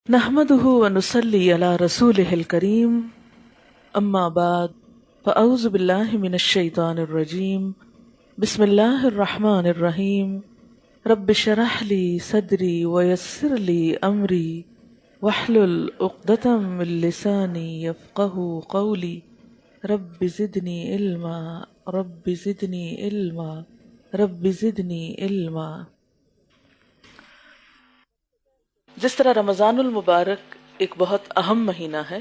نحمده ونصلي على رسوله الكريم اما بعد فاعوذ بالله من الشيطان الرجيم بسم الله الرحمن الرحيم رب اشرح لي صدري ويسر لي امري واحلل عقدة من لساني يفقهوا قولي رب زدني علما رب زدني علما رب زدنی علما۔ جس طرح رمضان المبارک ایک بہت اہم مہینہ ہے،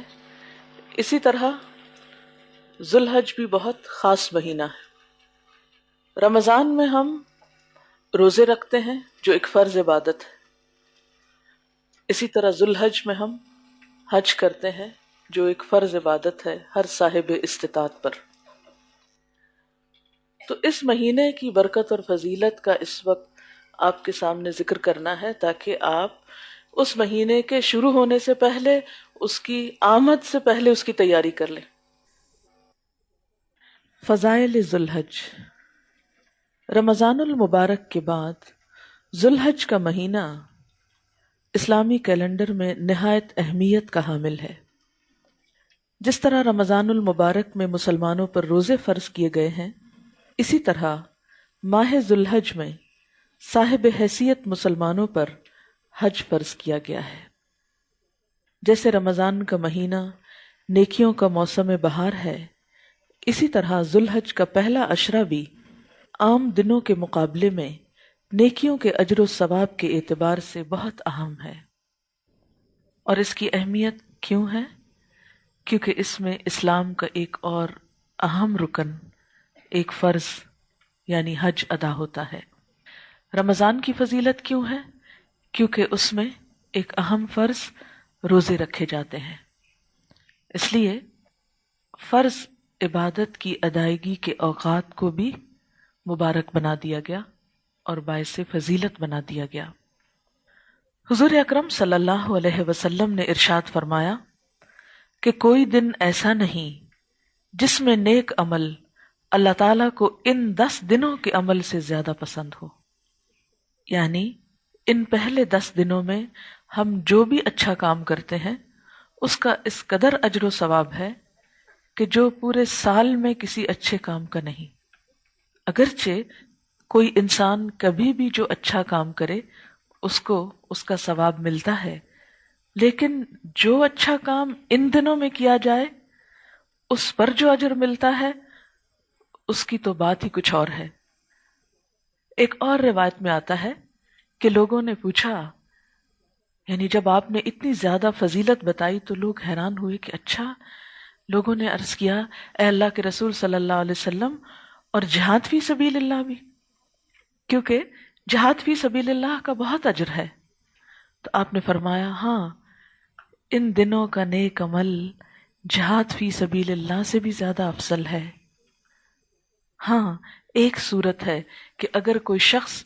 اسی طرح ذوالحج بھی بہت خاص مہینہ ہے۔ رمضان میں ہم روزے رکھتے ہیں جو ایک فرض عبادت ہے، اسی طرح ذوالحج میں ہم حج کرتے ہیں جو ایک فرض عبادت ہے ہر صاحب استطاعت پر۔ تو اس مہینے کی برکت اور فضیلت کا اس وقت آپ کے سامنے ذکر کرنا ہے تاکہ آپ اس مہینے کے شروع ہونے سے پہلے، اس کی آمد سے پہلے اس کی تیاری کر لیں۔ فضائل ذوالحج۔ رمضان المبارک کے بعد ذوالحج کا مہینہ اسلامی کیلنڈر میں نہایت اہمیت کا حامل ہے۔ جس طرح رمضان المبارک میں مسلمانوں پر روزے فرض کیے گئے ہیں، اسی طرح ماہ ذوالحج میں صاحب حیثیت مسلمانوں پر حج فرض کیا گیا ہے۔ جیسے رمضان کا مہینہ نیکیوں کا موسم بہار ہے، اسی طرح ذوالحج کا پہلا عشرہ بھی عام دنوں کے مقابلے میں نیکیوں کے اجر و ثواب کے اعتبار سے بہت اہم ہے۔ اور اس کی اہمیت کیوں ہے؟ کیونکہ اس میں اسلام کا ایک اور اہم رکن، ایک فرض یعنی حج ادا ہوتا ہے۔ رمضان کی فضیلت کیوں ہے؟ کیونکہ اس میں ایک اہم فرض روزے رکھے جاتے ہیں، اس لیے فرض عبادت کی ادائیگی کے اوقات کو بھی مبارک بنا دیا گیا اور باعث فضیلت بنا دیا گیا۔ حضور اکرم صلی اللہ علیہ وسلم نے ارشاد فرمایا کہ کوئی دن ایسا نہیں جس میں نیک عمل اللہ تعالیٰ کو ان 10 دنوں کے عمل سے زیادہ پسند ہو، یعنی ان پہلے 10 دنوں میں ہم جو بھی اچھا کام کرتے ہیں اس کا اس قدر اجر و ثواب ہے کہ جو پورے سال میں کسی اچھے کام کا نہیں۔ اگرچہ کوئی انسان کبھی بھی جو اچھا کام کرے اس کو اس کا ثواب ملتا ہے، لیکن جو اچھا کام ان دنوں میں کیا جائے اس پر جو اجر ملتا ہے اس کی تو بات ہی کچھ اور ہے۔ ایک اور روایت میں آتا ہے کہ لوگوں نے پوچھا، یعنی جب آپ نے اتنی زیادہ فضیلت بتائی تو لوگ حیران ہوئے کہ اچھا، لوگوں نے عرض کیا اے اللہ کے رسول صلی اللہ علیہ وسلم، اور جہاد فی سبیل اللہ بھی؟ کیونکہ جہاد فی سبیل اللہ کا بہت اجر ہے۔ تو آپ نے فرمایا ہاں، ان دنوں کا نیک عمل جہاد فی سبیل اللہ سے بھی زیادہ افضل ہے۔ ہاں، ایک صورت ہے کہ اگر کوئی شخص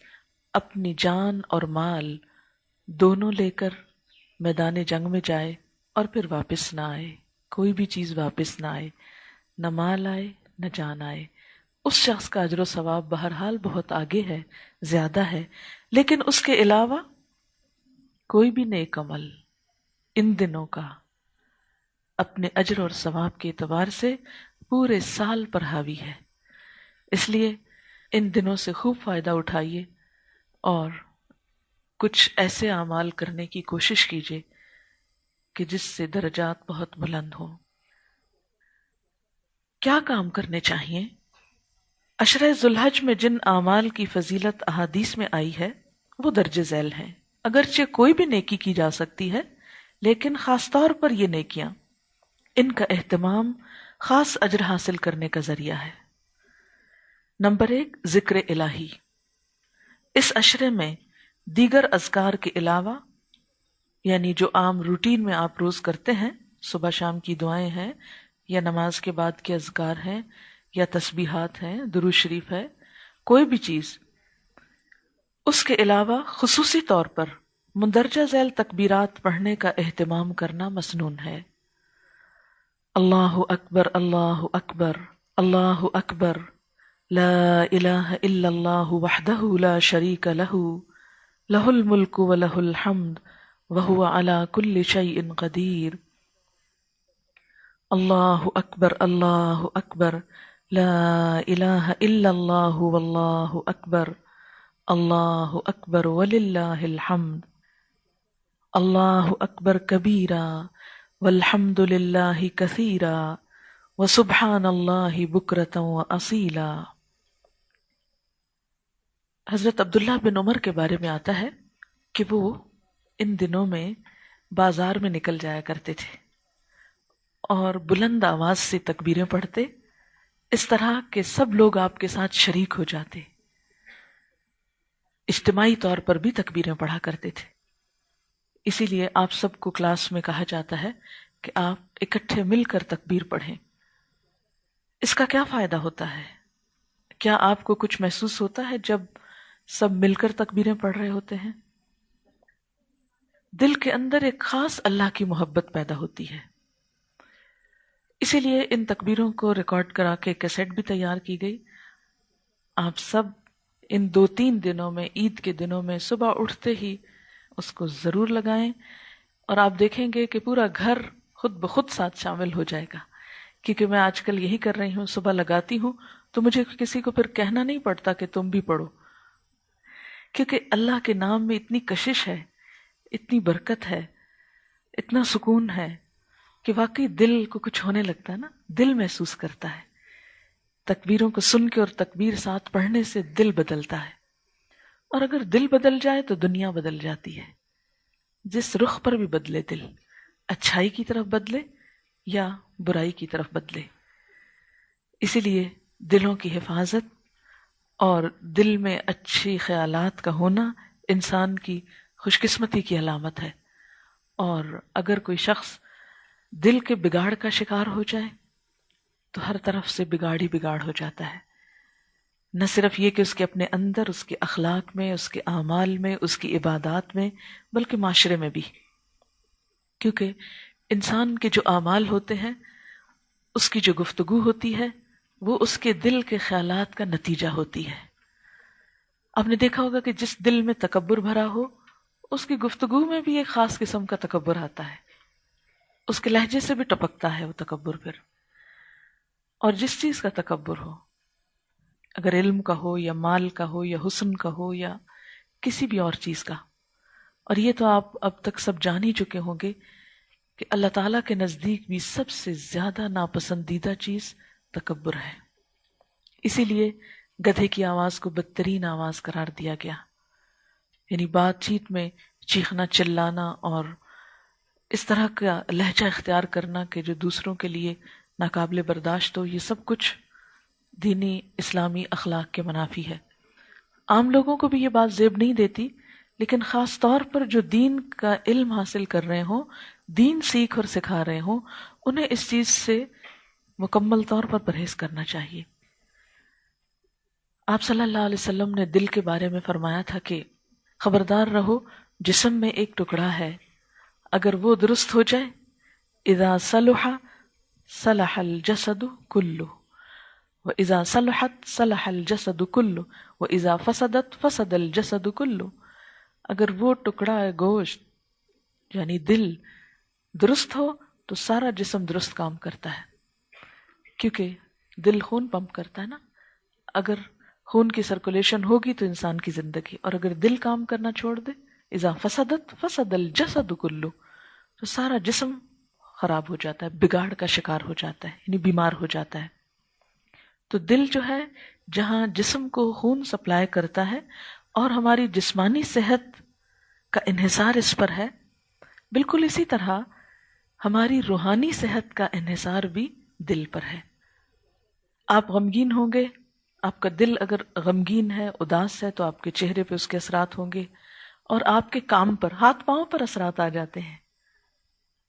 اپنی جان اور مال دونوں لے کر میدان جنگ میں جائے اور پھر واپس نہ آئے، کوئی بھی چیز واپس نہ آئے، نہ مال آئے نہ جان آئے، اس شخص کا اجر و ثواب بہرحال بہت آگے ہے، زیادہ ہے۔ لیکن اس کے علاوہ کوئی بھی نیک عمل ان دنوں کا اپنے اجر اور ثواب کے اعتبار سے پورے سال پر حاوی ہے۔ اس لیے ان دنوں سے خوب فائدہ اٹھائیے اور کچھ ایسے اعمال کرنے کی کوشش کیجیے کہ جس سے درجات بہت بلند ہوں۔ کیا کام کرنے چاہیے؟ عشرہ ذوالحج میں جن اعمال کی فضیلت احادیث میں آئی ہے وہ درج ذیل ہیں۔ اگرچہ کوئی بھی نیکی کی جا سکتی ہے، لیکن خاص طور پر یہ نیکیاں، ان کا اہتمام خاص اجر حاصل کرنے کا ذریعہ ہے۔ نمبر 1، ذکر الہی۔ اس عشرے میں دیگر اذکار کے علاوہ، یعنی جو عام روٹین میں آپ روز کرتے ہیں، صبح شام کی دعائیں ہیں یا نماز کے بعد کے اذکار ہیں یا تسبیحات ہیں، درود شریف ہے، کوئی بھی چیز، اس کے علاوہ خصوصی طور پر مندرجہ ذیل تکبیرات پڑھنے کا اہتمام کرنا مسنون ہے۔ اللہ اکبر اللہ اکبر اللہ اکبر، لا الہ الا اللہ وحدہ لا شریک لہ، لہ الملک و لہ الحمد وهو على كل شيء قدير. الله أكبر الله أكبر، لا إله إلا الله والله أكبر، الله أكبر ولله الحمد، الله أكبر كبيرا والحمد لله كثيرا وسبحان الله بكرة وأصيلا. حضرت عبداللہ بن عمر کے بارے میں آتا ہے کہ وہ ان دنوں میں بازار میں نکل جایا کرتے تھے اور بلند آواز سے تکبیریں پڑھتے، اس طرح کہ سب لوگ آپ کے ساتھ شریک ہو جاتے. اجتماعی طور پر بھی تکبیریں پڑھا کرتے تھے. اسی لیے آپ سب کو کلاس میں کہا جاتا ہے کہ آپ اکٹھے مل کر تکبیر پڑھیں. اس کا کیا فائدہ ہوتا ہے؟ کیا آپ کو کچھ محسوس ہوتا ہے جب سب مل کر تکبیریں پڑھ رہے ہوتے ہیں؟ دل کے اندر ایک خاص اللہ کی محبت پیدا ہوتی ہے. اسی لیے ان تکبیروں کو ریکارڈ کرا کے کیسٹ بھی تیار کی گئی. آپ سب ان 2-3 دنوں میں، عید کے دنوں میں صبح اٹھتے ہی اس کو ضرور لگائیں، اور آپ دیکھیں گے کہ پورا گھر خود بخود ساتھ شامل ہو جائے گا. کیونکہ میں آج کل یہی کر رہی ہوں، صبح لگاتی ہوں تو مجھے کسی کو پھر کہنا نہیں پڑتا کہ تم بھی پڑھو، کیونکہ اللہ کے نام میں اتنی کشش ہے، اتنی برکت ہے، اتنا سکون ہے کہ واقعی دل کو کچھ ہونے لگتا ہے نا، دل محسوس کرتا ہے. تکبیروں کو سن کے اور تکبیر ساتھ پڑھنے سے دل بدلتا ہے، اور اگر دل بدل جائے تو دنیا بدل جاتی ہے. جس رخ پر بھی بدلے دل، اچھائی کی طرف بدلے یا برائی کی طرف بدلے. اسی لیے دلوں کی حفاظت اور دل میں اچھی خیالات کا ہونا انسان کی خوش قسمتی کی علامت ہے. اور اگر کوئی شخص دل کے بگاڑ کا شکار ہو جائے تو ہر طرف سے بگاڑ ہی بگاڑ ہو جاتا ہے. نہ صرف یہ کہ اس کے اپنے اندر، اس کے اخلاق میں، اس کے اعمال میں، اس کی عبادات میں، بلکہ معاشرے میں بھی. کیونکہ انسان کے جو اعمال ہوتے ہیں، اس کی جو گفتگو ہوتی ہے، وہ اس کے دل کے خیالات کا نتیجہ ہوتی ہے. آپ نے دیکھا ہوگا کہ جس دل میں تکبر بھرا ہو، اس کی گفتگو میں بھی ایک خاص قسم کا تکبر آتا ہے، اس کے لہجے سے بھی ٹپکتا ہے وہ تکبر پھر. اور جس چیز کا تکبر ہو، اگر علم کا ہو یا مال کا ہو یا حسن کا ہو یا کسی بھی اور چیز کا، اور یہ تو آپ اب تک سب جان ہی چکے ہوں گے کہ اللہ تعالیٰ کے نزدیک بھی سب سے زیادہ ناپسندیدہ چیز تکبر ہے. اسی لیے گدھے کی آواز کو بدترین آواز قرار دیا گیا. یعنی بات چیت میں چیخنا، چلانا اور اس طرح کا لہجہ اختیار کرنا کہ جو دوسروں کے لیے ناقابل برداشت ہو، یہ سب کچھ دینی اسلامی اخلاق کے منافی ہے. عام لوگوں کو بھی یہ بات زیب نہیں دیتی، لیکن خاص طور پر جو دین کا علم حاصل کر رہے ہوں، دین سیکھ اور سکھا رہے ہوں، انہیں اس چیز سے مکمل طور پر پرہیز کرنا چاہیے. آپ صلی اللہ علیہ وسلم نے دل کے بارے میں فرمایا تھا کہ خبردار رہو، جسم میں ایک ٹکڑا ہے، اگر وہ درست ہو جائے، اذا صلح صلح الجسد کلہ واذا صلحت صلح الجسد کلہ واذا فسدت فسد الجسد کلہ. اگر وہ ٹکڑا گوشت یعنی دل درست ہو تو سارا جسم درست کام کرتا ہے، کیونکہ دل خون پمپ کرتا ہے نا. اگر خون کی سرکولیشن ہوگی تو انسان کی زندگی، اور اگر دل کام کرنا چھوڑ دے، اذا فسدت فسد الجسد کلہ، تو سارا جسم خراب ہو جاتا ہے، بگاڑ کا شکار ہو جاتا ہے، یعنی بیمار ہو جاتا ہے. تو دل جو ہے جہاں جسم کو خون سپلائی کرتا ہے اور ہماری جسمانی صحت کا انحصار اس پر ہے، بالکل اسی طرح ہماری روحانی صحت کا انحصار بھی دل پر ہے. آپ غمگین ہوں گے، آپ کا دل اگر غمگین ہے، اداس ہے، تو آپ کے چہرے پہ اس کے اثرات ہوں گے، اور آپ کے کام پر، ہاتھ پاؤں پر اثرات آ جاتے ہیں.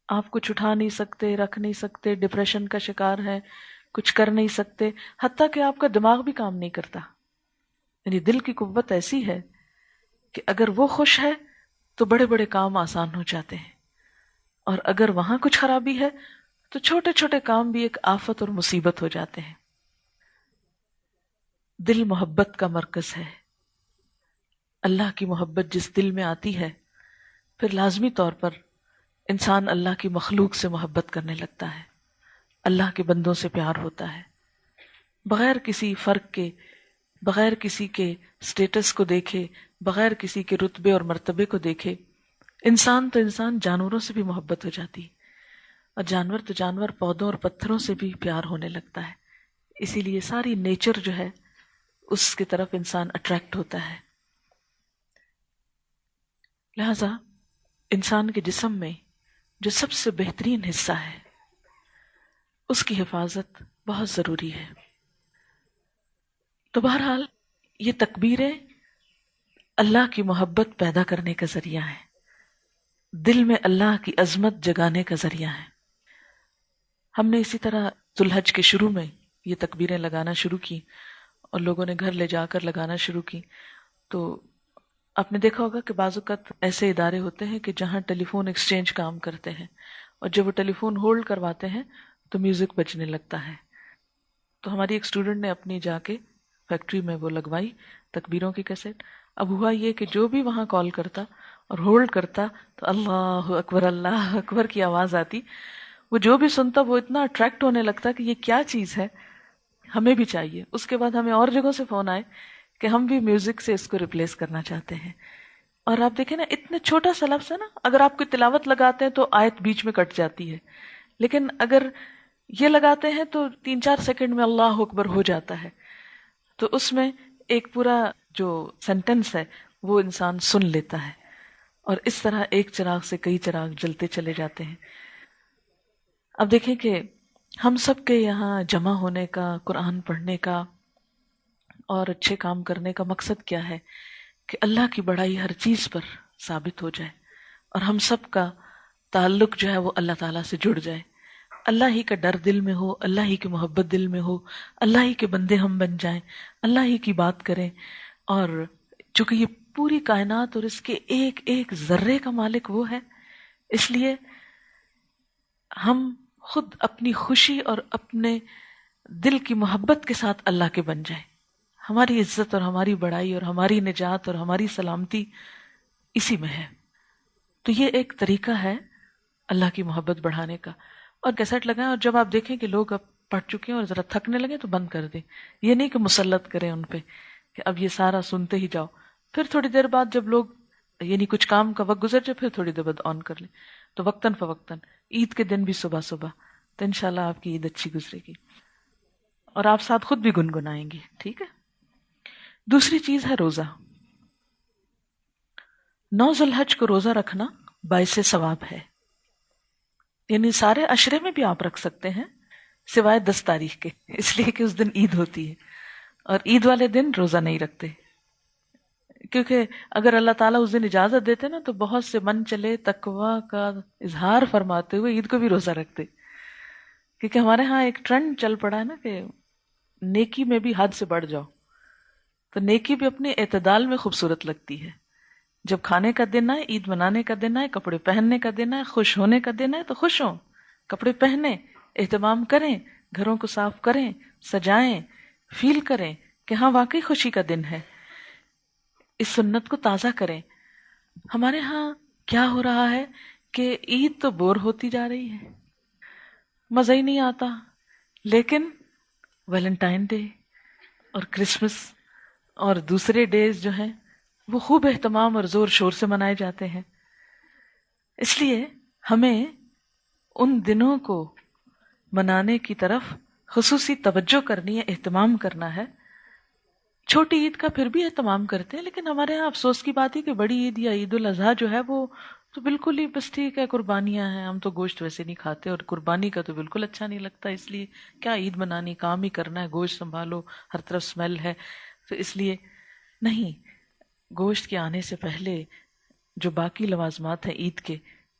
آپ کچھ اٹھا نہیں سکتے، رکھ نہیں سکتے، ڈپریشن کا شکار ہے، کچھ کر نہیں سکتے، حتیٰ کہ آپ کا دماغ بھی کام نہیں کرتا. یعنی دل کی قوت ایسی ہے کہ اگر وہ خوش ہے تو بڑے بڑے کام آسان ہو جاتے ہیں، اور اگر وہاں کچھ خرابی ہے تو چھوٹے چھوٹے کام بھی ایک آفت اور مصیبت ہو جاتے ہیں. دل محبت کا مرکز ہے. اللہ کی محبت جس دل میں آتی ہے پھر لازمی طور پر انسان اللہ کی مخلوق سے محبت کرنے لگتا ہے، اللہ کے بندوں سے پیار ہوتا ہے، بغیر کسی فرق کے، بغیر کسی کے سٹیٹس کو دیکھے، بغیر کسی کے رتبے اور مرتبے کو دیکھے۔ انسان تو انسان، جانوروں سے بھی محبت ہو جاتی ہے، اور جانور تو جانور، پودوں اور پتھروں سے بھی پیار ہونے لگتا ہے۔ اسی لیے ساری نیچر جو ہے اس کی طرف انسان اٹریکٹ ہوتا ہے۔ لہذا انسان کے جسم میں جو سب سے بہترین حصہ ہے اس کی حفاظت بہت ضروری ہے۔ تو بہرحال یہ تکبیریں اللہ کی محبت پیدا کرنے کا ذریعہ ہے، دل میں اللہ کی عظمت جگانے کا ذریعہ ہے۔ ہم نے اسی طرح ذو الحج کے شروع میں یہ تکبیریں لگانا شروع کی اور لوگوں نے گھر لے جا کر لگانا شروع کی۔ تو آپ نے دیکھا ہوگا کہ بعض اوقات ایسے ادارے ہوتے ہیں کہ جہاں ٹیلی فون ایکسچینج کام کرتے ہیں، اور جب وہ ٹیلی فون ہولڈ کرواتے ہیں تو میوزک بجنے لگتا ہے۔ تو ہماری ایک اسٹوڈنٹ نے اپنی جا کے فیکٹری میں وہ لگوائی تکبیروں کی کیسٹ۔ اب ہوا یہ کہ جو بھی وہاں کال کرتا اور ہولڈ کرتا تو اللہ اکبر کی آواز آتی، وہ جو بھی سنتا وہ اتنا اٹریکٹ ہونے لگتا کہ یہ کیا چیز ہے، ہمیں بھی چاہیے۔ اس کے بعد ہمیں اور جگہوں سے فون آئے کہ ہم بھی میوزک سے اس کو ریپلیس کرنا چاہتے ہیں۔ اور آپ دیکھیں نا، اتنا چھوٹا سا لفظ ہے نا، اگر آپ کوئی تلاوت لگاتے ہیں تو آیت بیچ میں کٹ جاتی ہے، لیکن اگر یہ لگاتے ہیں تو 3-4 سیکنڈ میں اللہ اکبر ہو جاتا ہے۔ تو اس میں ایک پورا جو سینٹنس ہے وہ انسان سن لیتا ہے، اور اس طرح ایک چراغ سے کئی چراغ جلتے چلے جاتے ہیں۔ اب دیکھیں کہ ہم سب کے یہاں جمع ہونے کا، قرآن پڑھنے کا اور اچھے کام کرنے کا مقصد کیا ہے؟ کہ اللہ کی بڑائی ہر چیز پر ثابت ہو جائے، اور ہم سب کا تعلق جو ہے وہ اللہ تعالیٰ سے جڑ جائے، اللہ ہی کا ڈر دل میں ہو، اللہ ہی کی محبت دل میں ہو، اللہ ہی کے بندے ہم بن جائیں، اللہ ہی کی بات کریں۔ اور چونکہ یہ پوری کائنات اور اس کے ایک ایک ذرے کا مالک وہ ہے، اس لیے ہم خود اپنی خوشی اور اپنے دل کی محبت کے ساتھ اللہ کے بن جائیں۔ ہماری عزت اور ہماری بڑائی اور ہماری نجات اور ہماری سلامتی اسی میں ہے۔ تو یہ ایک طریقہ ہے اللہ کی محبت بڑھانے کا۔ اور کیسٹ لگائیں، اور جب آپ دیکھیں کہ لوگ اب پڑھ چکے ہیں اور ذرا تھکنے لگے تو بند کر دیں۔ یہ نہیں کہ مسلط کریں ان پہ کہ اب یہ سارا سنتے ہی جاؤ، پھر تھوڑی دیر بعد جب لوگ یعنی کچھ کام کا وقت گزر جائے پھر تھوڑی دیر بعد آن کر لیں۔ تو وقتاً فوقتاً، عید کے دن بھی صبح صبح، تو انشاءاللہ آپ کی عید اچھی گزرے گی، اور آپ ساتھ خود بھی گنگنائیں گی، ٹھیک ہے؟ دوسری چیز ہے روزہ۔ 9 ذو الحج کو روزہ رکھنا باعث ثواب ہے، یعنی سارے عشرے میں بھی آپ رکھ سکتے ہیں سوائے 10 تاریخ کے، اس لیے کہ اس دن عید ہوتی ہے، اور عید والے دن روزہ نہیں رکھتے، کیونکہ اگر اللہ تعالیٰ اس دن اجازت دیتے نا تو بہت سے من چلے تقوی کا اظہار فرماتے ہوئے عید کو بھی روزہ رکھتے۔ کیونکہ ہمارے ہاں ایک ٹرینڈ چل پڑا ہے نا کہ نیکی میں بھی حد سے بڑھ جاؤ، تو نیکی بھی اپنے اعتدال میں خوبصورت لگتی ہے۔ جب کھانے کا دن ہے، عید منانے کا دن ہے، کپڑے پہننے کا دن ہے، خوش ہونے کا دن ہے، تو خوش ہوں، کپڑے پہنے، اہتمام کریں، گھروں کو صاف کریں، سجائیں، فیل کریں کہ ہاں واقعی خوشی کا دن ہے، اس سنت کو تازہ کریں۔ ہمارے ہاں کیا ہو رہا ہے کہ عید تو بور ہوتی جا رہی ہے، مزہ ہی نہیں آتا، لیکن ویلنٹائن ڈے اور کرسمس اور دوسرے ڈیز جو ہیں وہ خوب اہتمام اور زور شور سے منائے جاتے ہیں۔ اس لیے ہمیں ان دنوں کو منانے کی طرف خصوصی توجہ کرنی ہے، اہتمام کرنا ہے۔ چھوٹی عید کا پھر بھی اہتمام کرتے ہیں، لیکن ہمارے یہاں افسوس کی بات ہے کہ بڑی عید یا عید الاضحیٰ جو ہے وہ تو بالکل ہی بس ٹھیک ہے، قربانیاں ہیں، ہم تو گوشت ویسے نہیں کھاتے، اور قربانی کا تو بالکل اچھا نہیں لگتا، اس لیے کیا عید منانی، کام ہی کرنا ہے، گوشت سنبھالو، ہر طرف سمیل ہے، تو اس لیے نہیں، گوشت کے آنے سے پہلے جو باقی لوازمات ہیں عید کے،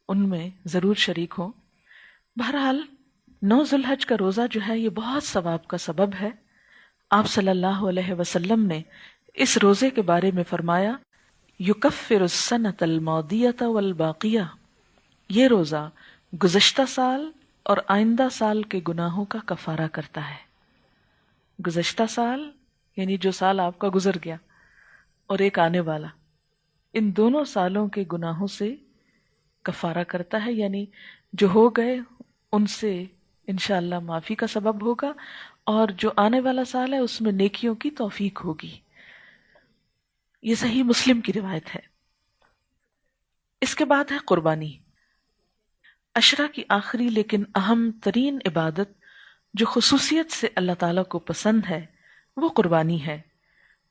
ان میں ضرور شریک ہوں۔ بہرحال 9 ذو الحج کا روزہ جو ہے یہ بہت ثواب کا سبب ہے۔ آپ صلی اللہ علیہ وسلم نے اس روزے کے بارے میں فرمایا، یکفر السنۃ الماضیۃ والباقیہ، یہ روزہ گزشتہ سال اور آئندہ سال کے گناہوں کا کفارہ کرتا ہے۔ گزشتہ سال یعنی جو سال آپ کا گزر گیا، اور ایک آنے والا، ان دونوں سالوں کے گناہوں سے کفارہ کرتا ہے، یعنی جو ہو گئے ان سے انشاءاللہ معافی کا سبب ہوگا، اور جو آنے والا سال ہے اس میں نیکیوں کی توفیق ہوگی۔ یہ صحیح مسلم کی روایت ہے۔ اس کے بعد ہے قربانی۔ عشرہ کی آخری لیکن اہم ترین عبادت جو خصوصیت سے اللہ تعالیٰ کو پسند ہے وہ قربانی ہے،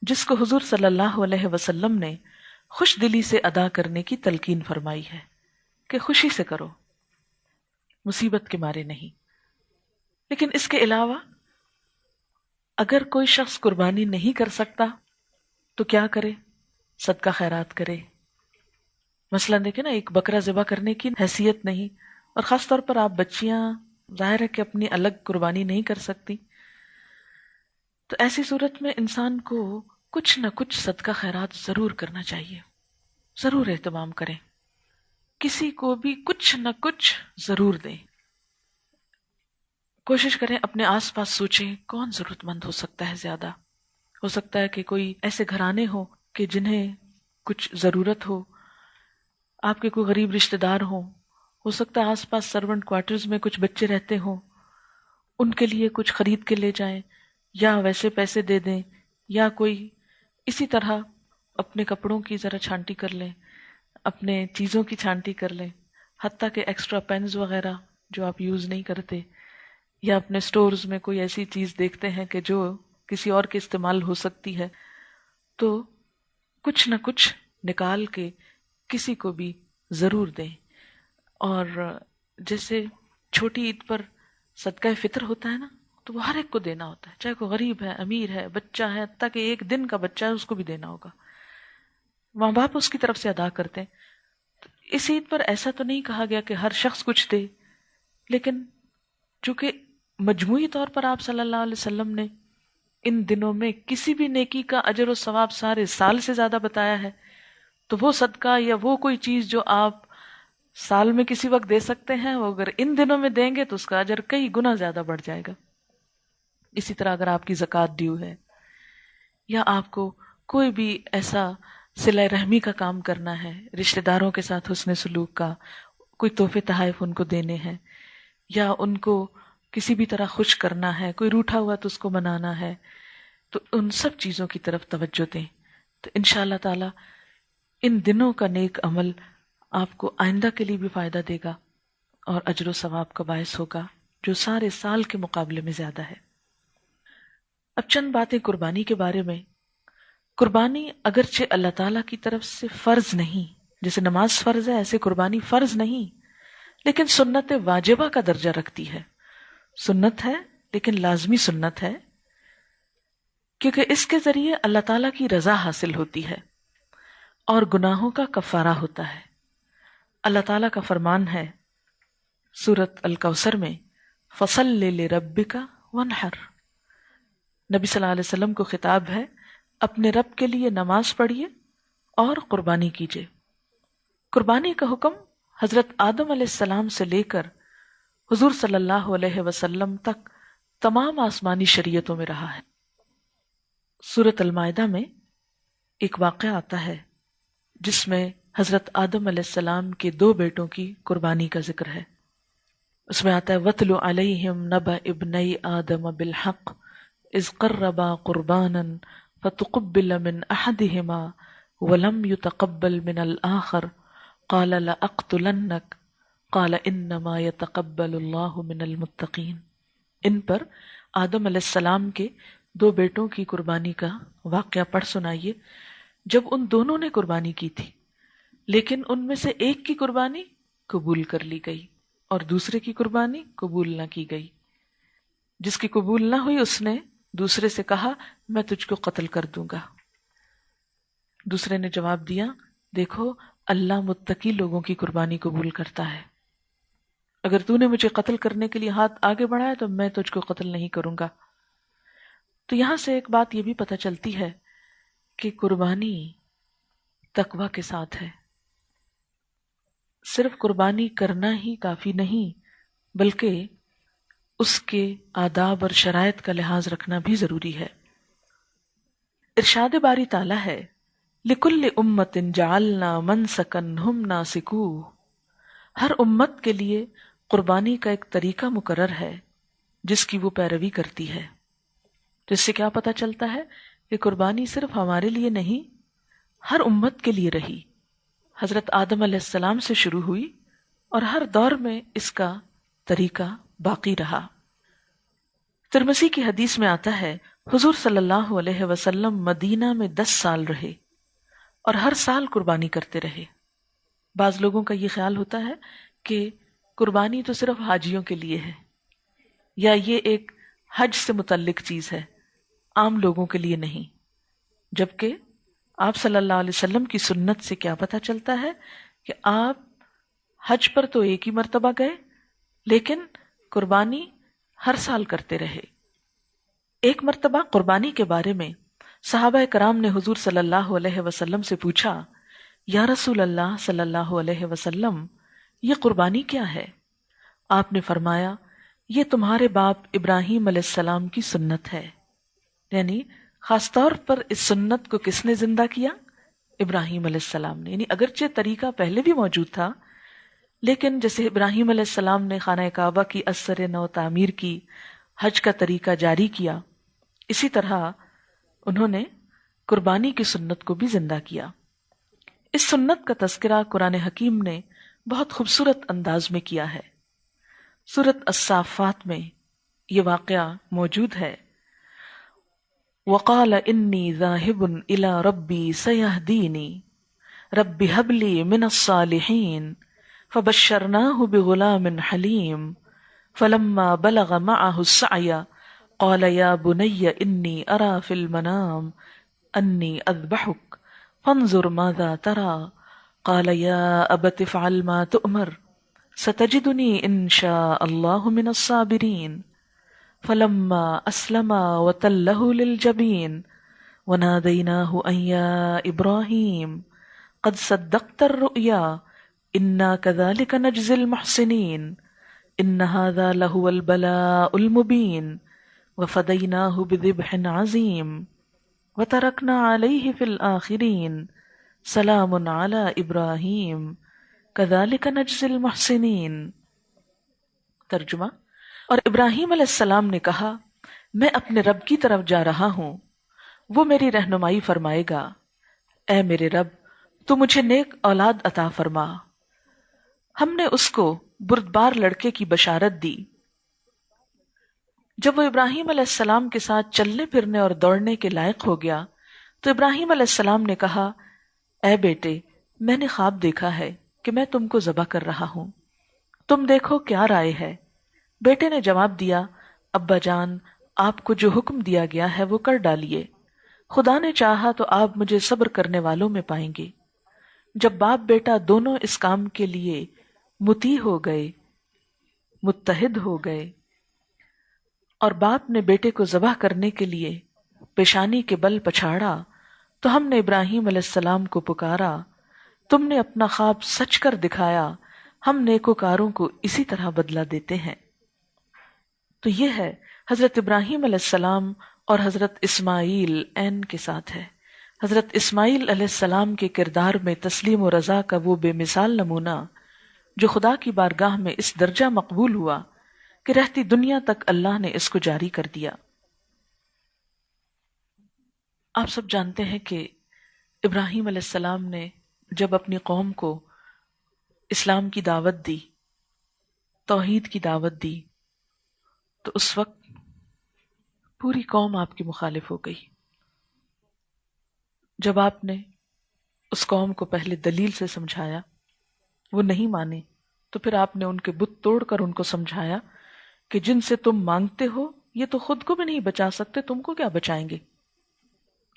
جس کو حضور صلی اللہ علیہ وسلم نے خوش دلی سے ادا کرنے کی تلقین فرمائی ہے کہ خوشی سے کرو، مصیبت کے مارے نہیں۔ لیکن اس کے علاوہ اگر کوئی شخص قربانی نہیں کر سکتا تو کیا کرے؟ صدقہ خیرات کرے۔ مثلا دیکھیں نا، ایک بکرا ذبح کرنے کی حیثیت نہیں، اور خاص طور پر آپ بچیاں ظاہر ہے کہ اپنی الگ قربانی نہیں کر سکتی، تو ایسی صورت میں انسان کو کچھ نہ کچھ صدقہ خیرات ضرور کرنا چاہیے، ضرور اہتمام کریں، کسی کو بھی کچھ نہ کچھ ضرور دیں۔ کوشش کریں اپنے آس پاس سوچیں کون ضرورت مند ہو سکتا ہے زیادہ۔ ہو سکتا ہے کہ کوئی ایسے گھرانے ہو کہ جنہیں کچھ ضرورت ہو، آپ کے کوئی غریب رشتہ دار ہوں، ہو سکتا ہے آس پاس سرونٹ کوارٹرز میں کچھ بچے رہتے ہوں، ان کے لیے کچھ خرید کے لے جائیں، یا ویسے پیسے دے دیں، یا کوئی اسی طرح اپنے کپڑوں کی ذرا چھانٹی کر لیں، اپنے چیزوں کی چھانٹی کر لیں، حتیٰ کہ ایکسٹرا پینز وغیرہ جو آپ یوز نہیں کرتے، یا اپنے سٹورز میں کوئی ایسی چیز دیکھتے ہیں کہ جو کسی اور کے استعمال ہو سکتی ہے، تو کچھ نہ کچھ نکال کے کسی کو بھی ضرور دیں۔ اور جیسے چھوٹی عید پر صدقہ فطر ہوتا ہے نا، تو وہ ہر ایک کو دینا ہوتا ہے، چاہے کوئی غریب ہے، امیر ہے، بچہ ہے، حتیٰ کہ ایک دن کا بچہ ہے اس کو بھی دینا ہوگا، ماں باپ اس کی طرف سے ادا کرتے ہیں۔ تو اس عید پر ایسا تو نہیں کہا گیا کہ ہر شخص کچھ دے، لیکن چونکہ مجموعی طور پر آپ صلی اللہ علیہ وسلم نے ان دنوں میں کسی بھی نیکی کا اجر و ثواب سارے سال سے زیادہ بتایا ہے، تو وہ صدقہ یا وہ کوئی چیز جو آپ سال میں کسی وقت دے سکتے ہیں، وہ اگر ان دنوں میں دیں گے تو اس کا اجر کئی گنا زیادہ بڑھ جائے گا۔ اسی طرح اگر آپ کی زکوٰۃ ڈیو ہے، یا آپ کو کوئی بھی ایسا صلہ رحمی کا کام کرنا ہے، رشتہ داروں کے ساتھ حسن سلوک کا، کوئی تحفے تحائف ان کو دینے ہیں، یا ان کو کسی بھی طرح خوش کرنا ہے، کوئی روٹھا ہوا تو اس کو منانا ہے، تو ان سب چیزوں کی طرف توجہ دیں، تو انشاءاللہ تعالی ان دنوں کا نیک عمل آپ کو آئندہ کے لیے بھی فائدہ دے گا اور اجر و ثواب کا باعث ہوگا جو سارے سال کے مقابلے میں زیادہ ہے۔ اب چند باتیں قربانی کے بارے میں۔ قربانی اگرچہ اللہ تعالیٰ کی طرف سے فرض نہیں، جیسے نماز فرض ہے ایسے قربانی فرض نہیں، لیکن سنت واجبہ کا درجہ رکھتی ہے۔ سنت ہے لیکن لازمی سنت ہے، کیونکہ اس کے ذریعے اللہ تعالیٰ کی رضا حاصل ہوتی ہے اور گناہوں کا کفارہ ہوتا ہے۔ اللہ تعالیٰ کا فرمان ہے سورۃ الکوثر میں، فَصَلِّ لِرَبِّكَ وَانْحَرْ۔ نبی صلی اللہ علیہ وسلم کو خطاب ہے، اپنے رب کے لیے نماز پڑھیے اور قربانی کیجیے۔ قربانی کا حکم حضرت آدم علیہ السلام سے لے کر حضور صلی اللہ علیہ وسلم تک تمام آسمانی شریعتوں میں رہا ہے۔ سورۃ المائدہ میں ایک واقعہ آتا ہے جس میں حضرت آدم علیہ السلام کے 2 بیٹوں کی قربانی کا ذکر ہے۔ اس میں آتا ہے وَاتْلُ عَلَيْهِمْ نَبَأَ ابْنَيْ آدَمَ بِالْحَقِّ إِذْ قَرَّبَا قُرْبَانًا فَتُقُبِّلَ مِنْ أَحَدِهِمَا وَلَمْ يُتَقَبَّلْ مِنَ الْآخَرِ قَالَ لَأَقْتُلَنَّكَ قَالَ إِنَّمَا يَتَقَبَّلُ اللَّهُ مِنَ الْمُتَّقِينَ۔ ان پر آدم علیہ السلام کے 2 بیٹوں کی قربانی کا واقعہ پڑھ سنائیے جب ان دونوں نے قربانی کی تھی، لیکن ان میں سے ایک کی قربانی قبول کر لی گئی اور دوسرے کی قربانی قبول نہ کی گئی۔ جس کی قبول نہ ہوئی اس نے دوسرے سے کہا میں تجھ کو قتل کر دوں گا۔ دوسرے نے جواب دیا دیکھو اللہ متقی لوگوں کی قربانی قبول کرتا ہے، اگر تو نے مجھے قتل کرنے کے لیے ہاتھ آگے بڑھایا تو میں تجھ کو قتل نہیں کروں گا۔ تو یہاں سے ایک بات یہ بھی پتہ چلتی ہے کہ قربانی تقوی کے ساتھ ہے۔ صرف قربانی کرنا ہی کافی نہیں، بلکہ اس کے آداب اور شرائط کا لحاظ رکھنا بھی ضروری ہے۔ ارشاد باری تعالیٰ ہے لِكُلِّ أُمَّةٍ جَعَلْنَا مَنْسَكًا هُمْ نَاسِكُوهُ ہر امت کے لیے قربانی کا ایک طریقہ مقرر ہے جس کی وہ پیروی کرتی ہے. تو اس سے کیا پتہ چلتا ہے کہ قربانی صرف ہمارے لیے نہیں، ہر امت کے لیے رہی. حضرت آدم علیہ السلام سے شروع ہوئی اور ہر دور میں اس کا طریقہ باقی رہا. ترمذی کی حدیث میں آتا ہے حضور صلی اللہ علیہ وسلم مدینہ میں 10 سال رہے اور ہر سال قربانی کرتے رہے. بعض لوگوں کا یہ خیال ہوتا ہے کہ قربانی تو صرف حاجیوں کے لیے ہے یا یہ ایک حج سے متعلق چیز ہے، عام لوگوں کے لیے نہیں. جبکہ آپ صلی اللہ علیہ وسلم کی سنت سے کیا پتہ چلتا ہے کہ آپ حج پر تو ایک ہی مرتبہ گئے لیکن قربانی ہر سال کرتے رہے. ایک مرتبہ قربانی کے بارے میں صحابہ کرام نے حضور صلی اللہ علیہ وسلم سے پوچھا، یا رسول اللہ صلی اللہ علیہ وسلم، یہ قربانی کیا ہے؟ آپ نے فرمایا، یہ تمہارے باپ ابراہیم علیہ السلام کی سنت ہے. یعنی خاص طور پر اس سنت کو کس نے زندہ کیا؟ ابراہیم علیہ السلام نے. یعنی اگرچہ طریقہ پہلے بھی موجود تھا لیکن جیسے ابراہیم علیہ السلام نے خانہ کعبہ کی اثر نو تعمیر کی، حج کا طریقہ جاری کیا، اسی طرح انہوں نے قربانی کی سنت کو بھی زندہ کیا. اس سنت کا تذکرہ قرآن حکیم نے بہت خوبصورت انداز میں کیا ہے. سورۃ الصافات میں یہ واقعہ موجود ہے. وَقَالَ إِنِّي ذَاهِبٌ إِلَىٰ رَبِّي سَيَهْدِينِ رَبِّ هَبْ لِي مِنَ الصَّالِحِينَ فَبَشَّرْنَاهُ بِغُلَامٍ حَلِيمٍ فَلَمَّا بَلَغَ مَعَهُ السَّعْيَ قَالَ يَا بُنَيَّ إِنِّي أَرَىٰ فِي الْمَنَامِ أَنِّي أَذْبَحُكَ فَانظُرْ مَاذَا تَرَىٰ قَالَ يَا أَبَتِ افْعَلْ مَا تُؤْمَرُ سَتَجِدُنِي إِن شَاءَ اللَّهُ مِنَ الصَّابِرِينَ. فلما أسلما وتله للجبين وناديناه أن يا إبراهيم قد صدقت الرؤيا إنا كذلك نجزي المحسنين إن هذا لهو البلاء المبين وفديناه بذبح عظيم وتركنا عليه في الآخرين سلام على إبراهيم كذلك نجزي المحسنين. ترجمہ: اور ابراہیم علیہ السلام نے کہا، میں اپنے رب کی طرف جا رہا ہوں، وہ میری رہنمائی فرمائے گا. اے میرے رب، تو مجھے نیک اولاد عطا فرما. ہم نے اس کو بردبار لڑکے کی بشارت دی. جب وہ ابراہیم علیہ السلام کے ساتھ چلنے پھرنے اور دوڑنے کے لائق ہو گیا تو ابراہیم علیہ السلام نے کہا، اے بیٹے، میں نے خواب دیکھا ہے کہ میں تم کو ذبح کر رہا ہوں، تم دیکھو کیا رائے ہے؟ بیٹے نے جواب دیا، ابا جان، آپ کو جو حکم دیا گیا ہے وہ کر ڈالیے، خدا نے چاہا تو آپ مجھے صبر کرنے والوں میں پائیں گے. جب باپ بیٹا دونوں اس کام کے لیے مطیع ہو گئے، متحد ہو گئے، اور باپ نے بیٹے کو ذبح کرنے کے لیے پیشانی کے بل پچھاڑا تو ہم نے ابراہیم علیہ السلام کو پکارا، تم نے اپنا خواب سچ کر دکھایا، ہم نیکوکاروں کو اسی طرح بدلہ دیتے ہیں. تو یہ ہے حضرت ابراہیم علیہ السلام اور حضرت اسماعیل عین کے ساتھ ہے. حضرت اسماعیل علیہ السلام کے کردار میں تسلیم و رضا کا وہ بے مثال نمونہ جو خدا کی بارگاہ میں اس درجہ مقبول ہوا کہ رہتی دنیا تک اللہ نے اس کو جاری کر دیا. آپ سب جانتے ہیں کہ ابراہیم علیہ السلام نے جب اپنی قوم کو اسلام کی دعوت دی، توحید کی دعوت دی، تو اس وقت پوری قوم آپ کی مخالف ہو گئی. جب آپ نے اس قوم کو پہلے دلیل سے سمجھایا، وہ نہیں مانے، تو پھر آپ نے ان کے بت توڑ کر ان کو سمجھایا کہ جن سے تم مانگتے ہو یہ تو خود کو بھی نہیں بچا سکتے، تم کو کیا بچائیں گے.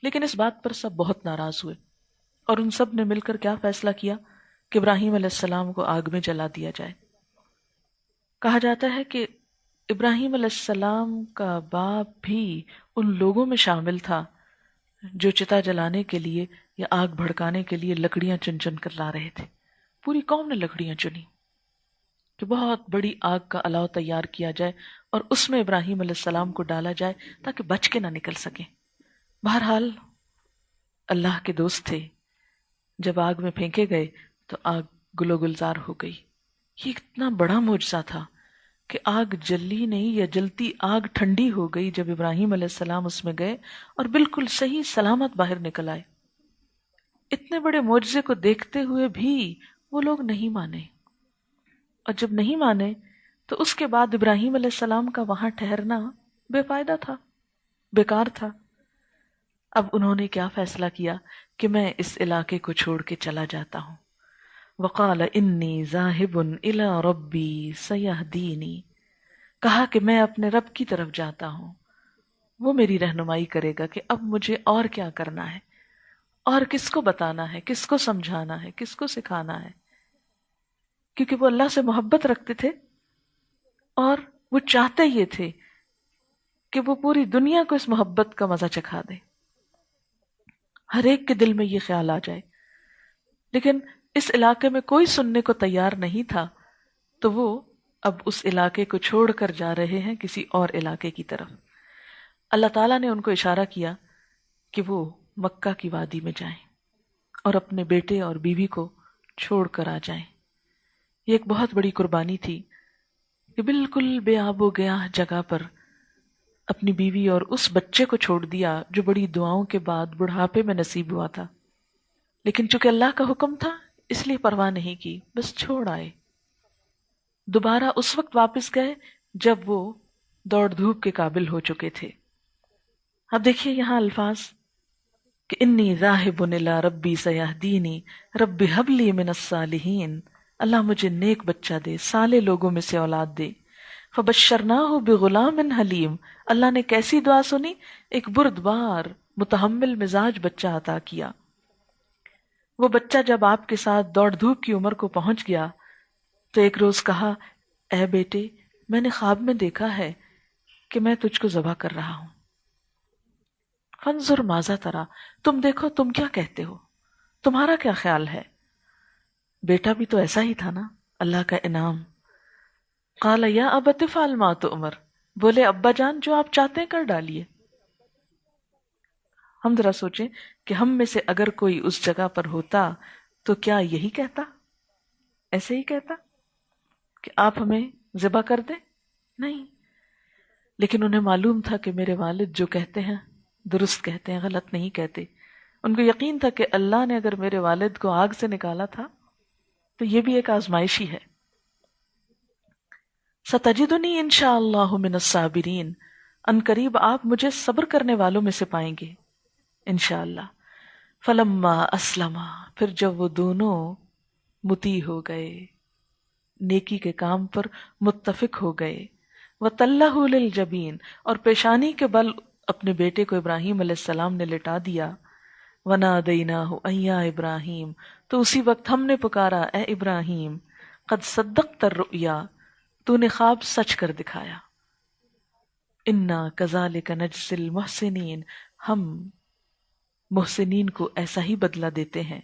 لیکن اس بات پر سب بہت ناراض ہوئے اور ان سب نے مل کر کیا فیصلہ کیا کہ ابراہیم علیہ السلام کو آگ میں جلا دیا جائے. کہا جاتا ہے کہ ابراہیم علیہ السلام کا باپ بھی ان لوگوں میں شامل تھا جو چتا جلانے کے لیے یا آگ بھڑکانے کے لیے لکڑیاں چن چن کر لا رہے تھے. پوری قوم نے لکڑیاں چنی کہ بہت بڑی آگ کا الاؤ تیار کیا جائے اور اس میں ابراہیم علیہ السلام کو ڈالا جائے تاکہ بچ کے نہ نکل سکیں. بہرحال اللہ کے دوست تھے، جب آگ میں پھینکے گئے تو آگ گلو گلزار ہو گئی یہ اتنا بڑا معجزہ تھا کہ آگ جلی نہیں، یا جلتی آگ ٹھنڈی ہو گئی جب ابراہیم علیہ السلام اس میں گئے اور بالکل صحیح سلامت باہر نکل آئے۔ اتنے بڑے معجزے کو دیکھتے ہوئے بھی وہ لوگ نہیں مانے، اور جب نہیں مانے تو اس کے بعد ابراہیم علیہ السلام کا وہاں ٹھہرنا بے فائدہ تھا، بیکار تھا۔ اب انہوں نے کیا فیصلہ کیا کہ میں اس علاقے کو چھوڑ کے چلا جاتا ہوں۔ وقال انی ذاہب الی ربی سیہدینی، کہا کہ میں اپنے رب کی طرف جاتا ہوں، وہ میری رہنمائی کرے گا کہ اب مجھے اور کیا کرنا ہے، اور کس کو بتانا ہے، کس کو سمجھانا ہے، کس کو سکھانا ہے، کیونکہ وہ اللہ سے محبت رکھتے تھے اور وہ چاہتے یہ تھے کہ وہ پوری دنیا کو اس محبت کا مزہ چکھا دے، ہر ایک کے دل میں یہ خیال آ جائے۔ لیکن اس علاقے میں کوئی سننے کو تیار نہیں تھا، تو وہ اب اس علاقے کو چھوڑ کر جا رہے ہیں کسی اور علاقے کی طرف۔ اللہ تعالیٰ نے ان کو اشارہ کیا کہ وہ مکہ کی وادی میں جائیں اور اپنے بیٹے اور بیوی کو چھوڑ کر آ جائیں۔ یہ ایک بہت بڑی قربانی تھی کہ بالکل بے آب و گیاہ جگہ پر اپنی بیوی اور اس بچے کو چھوڑ دیا جو بڑی دعاؤں کے بعد بڑھاپے میں نصیب ہوا تھا، لیکن چونکہ اللہ کا حکم تھا اس لیے پرواہ نہیں کی، بس چھوڑ آئے۔ دوبارہ اس وقت واپس گئے جب وہ دوڑ دھوپ کے قابل ہو چکے تھے۔ اب دیکھیے یہاں الفاظ کہ انی ذاہب الی ربی سیہدینی رب ھب لی من الصالحین، اللہ مجھے نیک بچہ دے، صالح لوگوں میں سے اولاد دے۔ فبشرناہ بغلام حلیم، اللہ نے کیسی دعا سنی، ایک بردبار متحمل مزاج بچہ عطا کیا۔ وہ بچہ جب آپ کے ساتھ دوڑ دھوپ کی عمر کو پہنچ گیا تو ایک روز کہا، اے بیٹے، میں نے خواب میں دیکھا ہے کہ میں تجھ کو ذبح کر رہا ہوں، فانظر ماذا ترا، تم دیکھو تم کیا کہتے ہو، تمہارا کیا خیال ہے۔ بیٹا بھی تو ایسا ہی تھا نا، اللہ کا انعام۔ قال یا ابت افعل ما تؤمر، بولے ابا جان جو آپ چاہتے ہیں کر ڈالیے۔ ہم ذرا سوچیں کہ ہم میں سے اگر کوئی اس جگہ پر ہوتا تو کیا یہی کہتا، ایسے ہی کہتا کہ آپ ہمیں ذبح کر دیں؟ نہیں، لیکن انہیں معلوم تھا کہ میرے والد جو کہتے ہیں درست کہتے ہیں، غلط نہیں کہتے۔ ان کو یقین تھا کہ اللہ نے اگر میرے والد کو آگ سے نکالا تھا تو یہ بھی ایک آزمائش ہی ہے۔ ستجدنی انشاءاللہ من الصابرین، ان قریب آپ مجھے صبر کرنے والوں میں سے پائیں گے انشاءاللہ۔ فلما اسلما، پھر جب وہ دونوں مطیع ہو گئے، نیکی کے کام پر متفق ہو گئے، وَتَلَّهُ لِلْجَبِينِ، اور پیشانی کے بل اپنے بیٹے کو ابراہیم علیہ السلام نے لٹا دیا، وَنَادَيْنَاهُ أَن يَا إِبْرَاهِيمُ، تو اسی وقت ہم نے پکارا، اے ابراہیم، قد صدقت الرؤیا، تو نے خواب سچ کر دکھایا، انا کذالک نجزی المحسنین، ہم محسنین کو ایسا ہی بدلہ دیتے ہیں،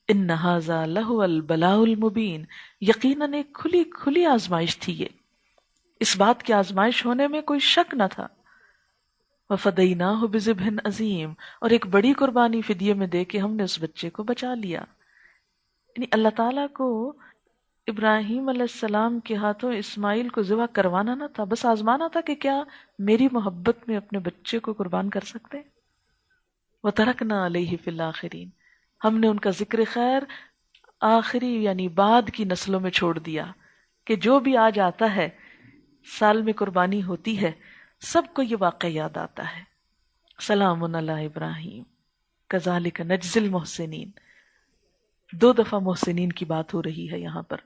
ان ھذا لہو البلاء المبین، یقیناً ایک کھلی کھلی آزمائش تھی یہ، اس بات کی آزمائش ہونے میں کوئی شک نہ تھا۔ وفدیناہ بذبح عظیم، اور ایک بڑی قربانی فدیے میں دے کے ہم نے اس بچے کو بچا لیا۔ یعنی اللہ تعالیٰ کو ابراہیم علیہ السلام کے ہاتھوں اسماعیل کو ذبح کروانا نہ تھا، بس آزمانا تھا کہ کیا میری محبت میں اپنے بچے کو قربان کر سکتے۔ وَتَرَكْنَا عَلَيْهِ فِي الْآخِرِينَ، ہم نے ان کا ذکر خیر آخری یعنی بعد کی نسلوں میں چھوڑ دیا، کہ جو بھی آج آتا ہے سال میں قربانی ہوتی ہے سب کو یہ واقعہ یاد آتا ہے۔ سلام علی ابراہیم کذالک نجزی المحسنین، دو دفعہ محسنین کی بات ہو رہی ہے یہاں پر۔